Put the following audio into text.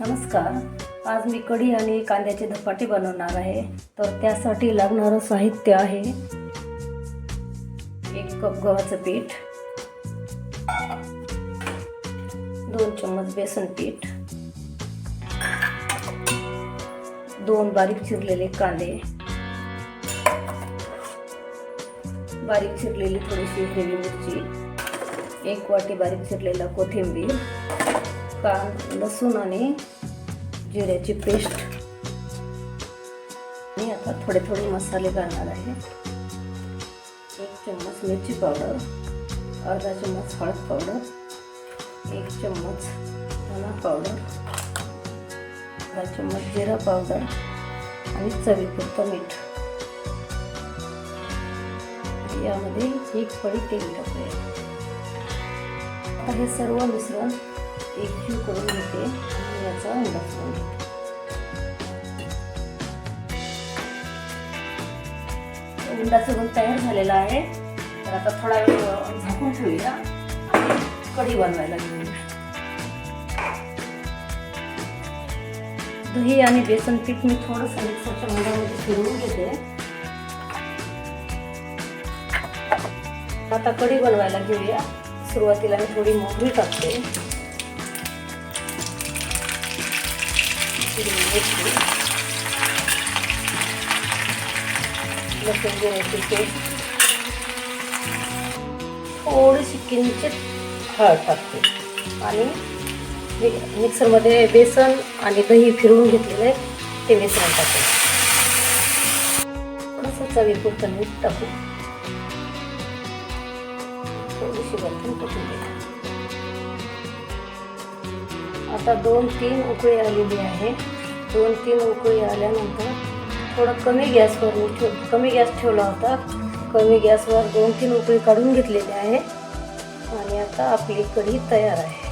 नमस्कार. आज मी कढी आणि कांद्याचे धपाटे बनवणार आहे. तर त्यासाठी लागणारं साहित्य आहे 1 कप गव्हाचं पीठ, 2 चम्मच बेसन पीठ, 2 बारीक चिरलेले कांदे, बारीक चिरलेली थोडीशी हिरवी मिरची, 1 वाटी बारीक चिरलेला कोथिंबीर, लसूण आणि जिऱ्याची पेस्ट. आणि आता थोडे थोडे मसाले घालणार आहे. 1 चम्मच मिरची पावडर, अर्धा चम्मच हळद पावडर, 1 चम्मच धना पावडर, अर्धा चम्मच जिरा पावडर आणि चवीपुरतं मीठ. यामध्ये 1 पळी तेल टाकूया. आता हे सर्व मिश्रण एकजीव करून घेते आणि याचा अंदाज करून घेते. उंडाचं गुण तयार झालेला आहे. तर आता थोडा वेळ झाकून ठेवूया आणि कढी बनवायला घेऊया. दही आणि बेसन पीठ मी थोडंसं मिक्सरच्या भांड्यामध्ये फिरवून घेते. आता कढी बनवायला घेऊया. सुरुवातीला मी थोडी मोहरी टाकते, लसूण जिऱ्याची पेस्ट, थोडीशी किंचित हळद टाकते आणि मिक्सरमध्ये बेसन आणि दही फिरवून घेतलेले ते मिश्रण टाकते. थोडंसं चवीपुरतं मीठ टाकू, थोडीशी वरतून टाकून घ्या. आता 2-3 उकळी आलेली आहे. 2-3 उकळी आल्यानंतर थोडं कमी गॅस ठेवला होता. कमी गॅसवर 2-3 उकळी काढून घेतलेली आहे आणि आता आपली कढी तयार आहे.